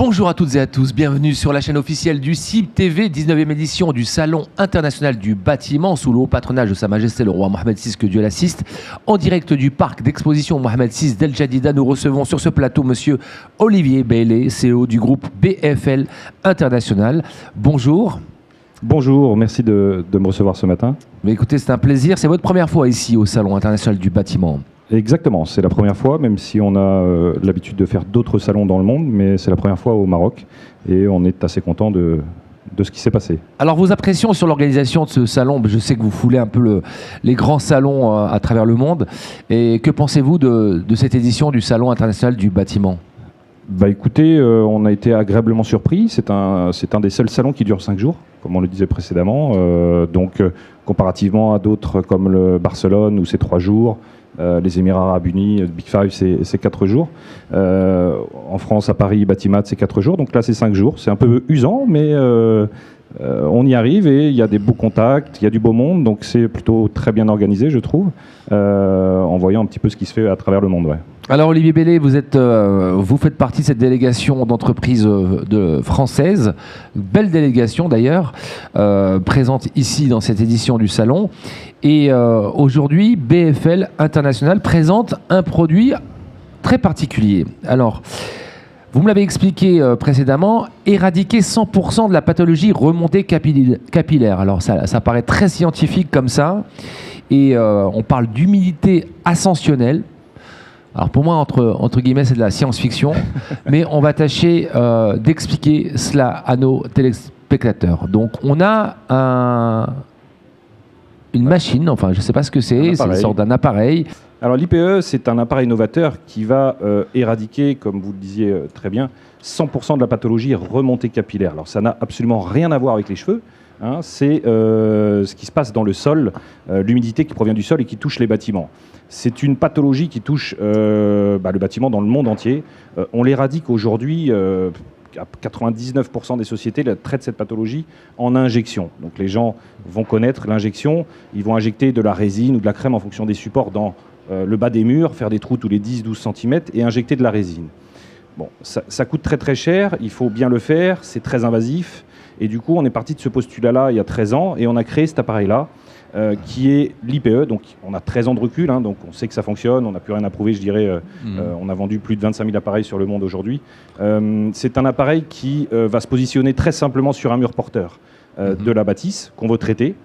Bonjour à toutes et à tous, bienvenue sur la chaîne officielle du CIB TV, 19e édition du Salon international du bâtiment sous le haut patronage de Sa Majesté le roi Mohamed VI, que Dieu l'assiste. En direct du parc d'exposition Mohamed VI d'El Jadida, nous recevons sur ce plateau monsieur Olivier Bailey, CEO du groupe BFL International. Bonjour. Bonjour, merci de me recevoir ce matin. Mais écoutez, c'est un plaisir, c'est votre première fois ici au Salon international du bâtiment. Exactement, c'est la première fois, même si on a l'habitude de faire d'autres salons dans le monde, mais c'est la première fois au Maroc et on est assez content de ce qui s'est passé. Alors vos impressions sur l'organisation de ce salon, je sais que vous foulez un peu les grands salons à travers le monde, et que pensez-vous de cette édition du Salon international du bâtiment ? Écoutez, on a été agréablement surpris, c'est un des seuls salons qui dure 5 jours, comme on le disait précédemment, donc comparativement à d'autres comme le Barcelone où c'est 3 jours, les Émirats Arabes Unis, Big Five, c'est 4 jours. En France, à Paris, Batimat, c'est 4 jours. Donc là, c'est 5 jours. C'est un peu usant, mais on y arrive et il y a des beaux contacts, il y a du beau monde. Donc c'est plutôt très bien organisé, je trouve, en voyant un petit peu ce qui se fait à travers le monde. Ouais. Alors Olivier Bailey, vous faites partie de cette délégation d'entreprises françaises, belle délégation d'ailleurs, présente ici dans cette édition du salon. Et aujourd'hui, BFL International présente un produit très particulier. Alors, vous me l'avez expliqué précédemment, éradiquer 100% de la pathologie remontée capillaire. Alors ça paraît très scientifique comme ça, et on parle d'humidité ascensionnelle. Alors pour moi, entre guillemets, c'est de la science-fiction, mais on va tâcher d'expliquer cela à nos téléspectateurs. Donc on a une machine, enfin je ne sais pas ce que c'est une sorte d'un appareil. Alors l'IPE, c'est un appareil novateur qui va éradiquer, comme vous le disiez très bien, 100% de la pathologie remontée capillaire. Alors ça n'a absolument rien à voir avec les cheveux. Hein, c'est ce qui se passe dans le sol, l'humidité qui provient du sol et qui touche les bâtiments. C'est une pathologie qui touche le bâtiment dans le monde entier. On l'éradique aujourd'hui, 99% des sociétés traitent cette pathologie en injection. Donc les gens vont connaître l'injection, ils vont injecter de la résine ou de la crème en fonction des supports dans le bas des murs, faire des trous tous les 10-12 cm et injecter de la résine. Bon, ça coûte très très cher, il faut bien le faire, c'est très invasif. Et du coup, on est parti de ce postulat-là il y a 13 ans et on a créé cet appareil-là qui est l'IPE. Donc, on a 13 ans de recul, hein, donc on sait que ça fonctionne, on n'a plus rien à prouver, je dirais. On a vendu plus de 25 000 appareils sur le monde aujourd'hui. C'est un appareil qui va se positionner très simplement sur un mur porteur de la bâtisse qu'on veut traiter.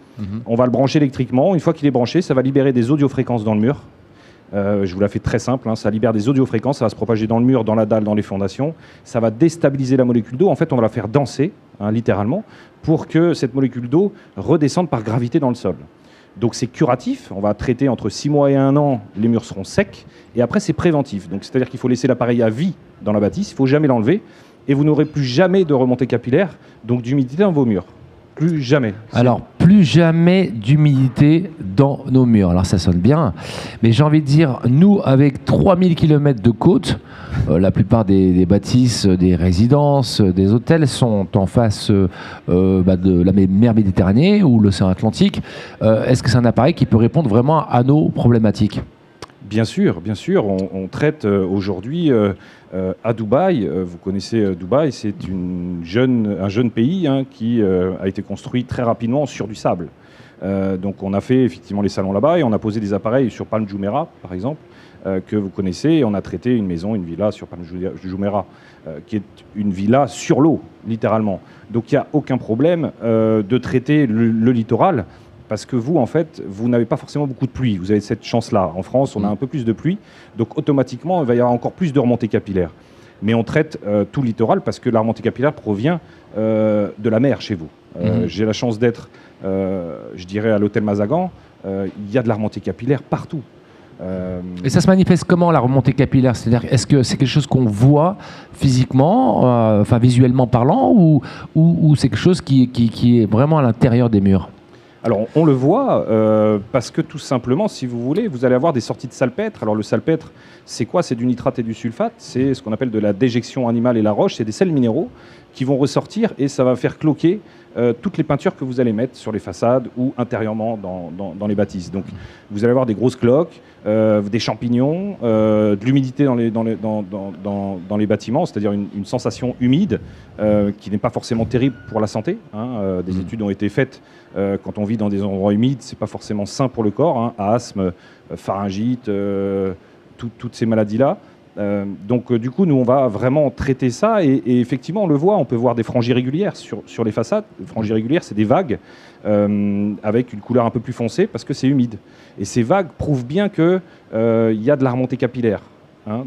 On va le brancher électriquement. Une fois qu'il est branché, ça va libérer des audiofréquences dans le mur. Je vous la fais très simple, hein, ça libère des audiofréquences, ça va se propager dans le mur, dans la dalle, dans les fondations. Ça va déstabiliser la molécule d'eau. En fait, on va la faire danser, hein, littéralement, pour que cette molécule d'eau redescende par gravité dans le sol. Donc c'est curatif, on va traiter entre 6 mois et 1 an, les murs seront secs, et après c'est préventif. Donc c'est-à-dire qu'il faut laisser l'appareil à vie dans la bâtisse, il ne faut jamais l'enlever, et vous n'aurez plus jamais de remontée capillaire, donc d'humidité dans vos murs. Plus jamais. Alors, plus jamais d'humidité dans nos murs. Alors, ça sonne bien, mais j'ai envie de dire, nous, avec 3000 km de côte, la plupart des bâtisses, des résidences, des hôtels sont en face de la mer Méditerranée ou l'océan Atlantique. Est-ce que c'est un appareil qui peut répondre vraiment à nos problématiques ? Bien sûr, on traite aujourd'hui à Dubaï. Vous connaissez Dubaï, c'est un jeune pays qui a été construit très rapidement sur du sable. Donc on a fait effectivement les salons là-bas et on a posé des appareils sur Palm Jumeirah, par exemple, que vous connaissez. Et on a traité une maison, une villa sur Palm Jumeirah, qui est une villa sur l'eau, littéralement. Donc il n'y a aucun problème de traiter le littoral. Parce que vous, en fait, vous n'avez pas forcément beaucoup de pluie. Vous avez cette chance-là. En France, on a un peu plus de pluie. Donc, automatiquement, il va y avoir encore plus de remontée capillaire. Mais on traite tout le littoral parce que la remontée capillaire provient de la mer chez vous. J'ai la chance d'être, je dirais, à l'hôtel Mazagan. Il y a de la remontée capillaire partout. Et ça se manifeste comment, la remontée capillaire ? C'est-à-dire, est-ce que c'est quelque chose qu'on voit physiquement, visuellement parlant, ou c'est quelque chose qui est vraiment à l'intérieur des murs ? Alors, on le voit parce que tout simplement, si vous voulez, vous allez avoir des sorties de salpêtre. Alors, le salpêtre, c'est quoi ? C'est du nitrate et du sulfate. C'est ce qu'on appelle de la déjection animale et la roche. C'est des sels minéraux qui vont ressortir et ça va faire cloquer toutes les peintures que vous allez mettre sur les façades ou intérieurement dans les bâtisses. Donc vous allez avoir des grosses cloques, des champignons, de l'humidité dans les bâtiments, c'est-à-dire une sensation humide qui n'est pas forcément terrible pour la santé. Des études ont été faites quand on vit dans des endroits humides, c'est pas forcément sain pour le corps, asthme, pharyngite, toutes ces maladies-là. Donc du coup, nous, on va vraiment traiter ça et effectivement, on le voit, on peut voir des franges irrégulières sur les façades. Les franges irrégulières, c'est des vagues avec une couleur un peu plus foncée parce que c'est humide. Et ces vagues prouvent bien qu'il y a de la remontée capillaire.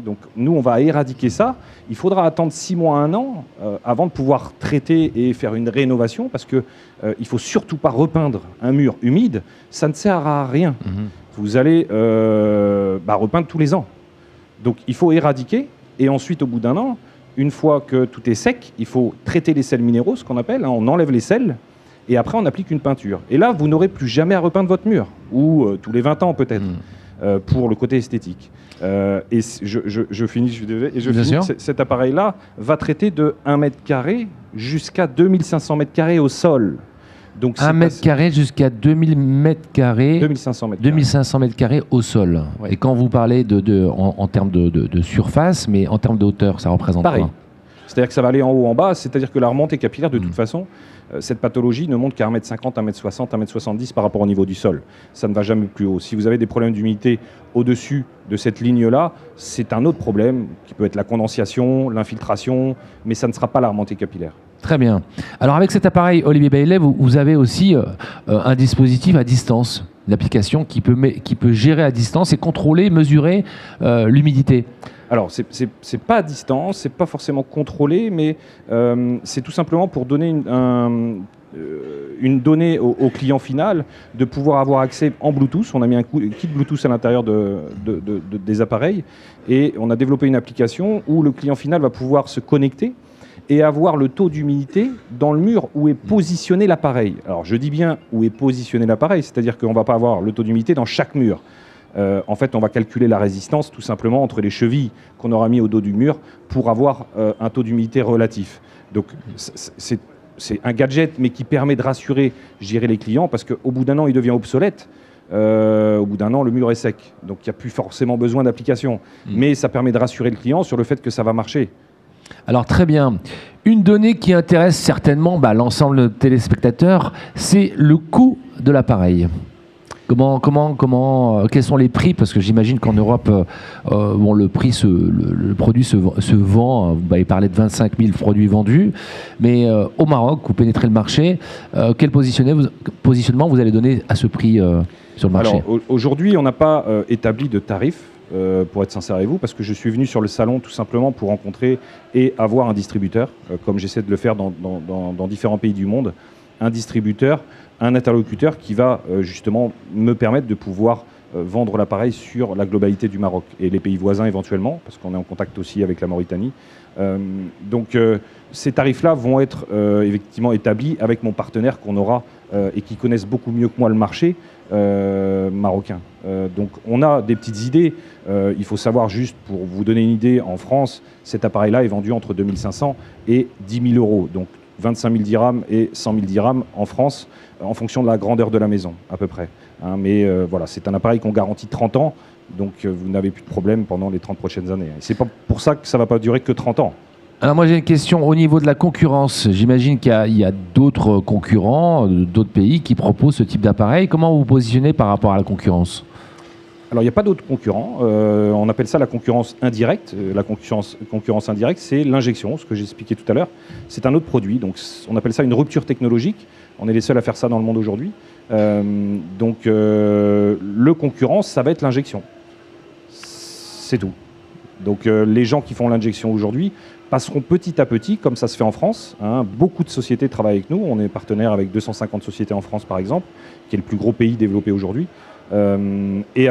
Donc nous, on va éradiquer ça. Il faudra attendre 6 mois, 1 an avant de pouvoir traiter et faire une rénovation parce qu'il ne faut surtout pas repeindre un mur humide. Ça ne sert à rien. Vous allez repeindre tous les ans. Donc il faut éradiquer et ensuite au bout d'1 an, une fois que tout est sec, il faut traiter les sels minéraux, ce qu'on appelle, on enlève les sels et après on applique une peinture. Et là, vous n'aurez plus jamais à repeindre votre mur, ou tous les 20 ans peut-être, pour le côté esthétique. Et je finis, je suis désolé, et je finis, cet appareil-là va traiter de 1 mètre carré jusqu'à 2500 mètres carrés au sol. Donc 1 mètre carré jusqu'à 2000 mètres carrés. 2500 mètres carrés. 2500 mètres carrés au sol. Ouais. Et quand vous parlez en termes de surface, mais en termes de hauteur, ça représente quoi? C'est-à-dire que ça va aller en haut, en bas. C'est-à-dire que la remontée capillaire, de toute façon, cette pathologie ne monte qu'à 1m50, 1m60, 1m70 par rapport au niveau du sol. Ça ne va jamais plus haut. Si vous avez des problèmes d'humidité au-dessus de cette ligne-là, c'est un autre problème qui peut être la condensation, l'infiltration, mais ça ne sera pas la remontée capillaire. Très bien. Alors avec cet appareil Olivier Baillet, vous avez aussi un dispositif à distance, une application qui peut gérer à distance et contrôler, mesurer l'humidité. Alors, c'est pas à distance, c'est pas forcément contrôlé, mais c'est tout simplement pour donner une donnée au client final, de pouvoir avoir accès en Bluetooth. On a mis un kit Bluetooth à l'intérieur des appareils et on a développé une application où le client final va pouvoir se connecter et avoir le taux d'humidité dans le mur où est positionné l'appareil. Alors, je dis bien où est positionné l'appareil, c'est-à-dire qu'on ne va pas avoir le taux d'humidité dans chaque mur. En fait, on va calculer la résistance tout simplement entre les chevilles qu'on aura mis au dos du mur pour avoir un taux d'humidité relatif. Donc, c'est un gadget, mais qui permet de rassurer, je dirais, les clients, parce qu'au bout d'1 an, il devient obsolète. Au bout d'1 an, le mur est sec. Donc, il n'y a plus forcément besoin d'application. Mais ça permet de rassurer le client sur le fait que ça va marcher. Alors très bien. Une donnée qui intéresse certainement l'ensemble de téléspectateurs, c'est le coût de l'appareil. Quels sont les prix? Parce que j'imagine qu'en Europe, le produit se vend, vous m'avez parlé de 25 000 produits vendus, mais au Maroc, vous pénétrez le marché, quel positionnement vous allez donner à ce prix sur le marché? Alors aujourd'hui, on n'a pas établi de tarif. Pour être sincère avec vous, parce que je suis venu sur le salon tout simplement pour rencontrer et avoir un distributeur, comme j'essaie de le faire dans différents pays du monde, un distributeur, un interlocuteur qui va justement me permettre de pouvoir vendre l'appareil sur la globalité du Maroc et les pays voisins éventuellement, parce qu'on est en contact aussi avec la Mauritanie. Donc ces tarifs-là vont être effectivement établis avec mon partenaire qu'on aura et qui connaissent beaucoup mieux que moi le marché marocain. Donc on a des petites idées. Il faut savoir juste, pour vous donner une idée, en France, cet appareil-là est vendu entre 2500 et 10 000 euros. Donc 25 000 dirhams et 100 000 dirhams en France, en fonction de la grandeur de la maison, à peu près. Mais voilà, c'est un appareil qu'on garantit 30 ans, donc vous n'avez plus de problème pendant les 30 prochaines années. Et c'est pas pour ça que ça ne va pas durer que 30 ans. Alors moi j'ai une question au niveau de la concurrence. J'imagine qu'il y a d'autres concurrents, d'autres pays qui proposent ce type d'appareil. Comment vous vous positionnez par rapport à la concurrence? Alors il n'y a pas d'autres concurrents. On appelle ça la concurrence indirecte. La concurrence indirecte, c'est l'injection, ce que j'expliquais tout à l'heure. C'est un autre produit, donc on appelle ça une rupture technologique. On est les seuls à faire ça dans le monde aujourd'hui. Donc le concurrent, ça va être l'injection. C'est tout. Donc les gens qui font l'injection aujourd'hui passeront petit à petit, comme ça se fait en France. Beaucoup de sociétés travaillent avec nous. On est partenaire avec 250 sociétés en France, par exemple, qui est le plus gros pays développé aujourd'hui. Et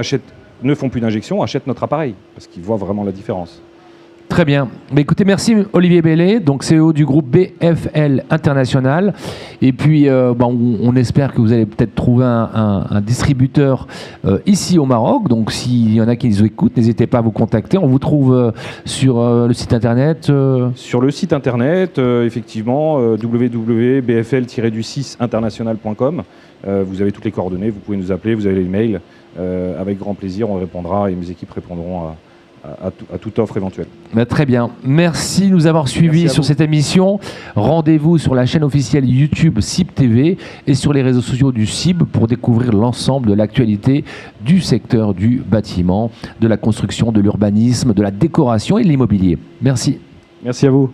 ne font plus d'injection, achètent notre appareil, parce qu'ils voient vraiment la différence. Très bien. Mais écoutez, merci Olivier Bellet, donc CEO du groupe BFL International. Et puis, on espère que vous allez peut-être trouver un distributeur ici au Maroc. Donc, s'il y en a qui nous écoutent, n'hésitez pas à vous contacter. On vous trouve sur le site internet. Sur le site internet, effectivement, www.bfl-international.com. Vous avez toutes les coordonnées, vous pouvez nous appeler, vous avez les mails. Avec grand plaisir, on répondra et mes équipes répondront à toute offre éventuelle. Très bien. Merci de nous avoir suivis sur cette émission. Rendez-vous sur la chaîne officielle YouTube CIB TV et sur les réseaux sociaux du CIB pour découvrir l'ensemble de l'actualité du secteur du bâtiment, de la construction, de l'urbanisme, de la décoration et de l'immobilier. Merci. Merci à vous.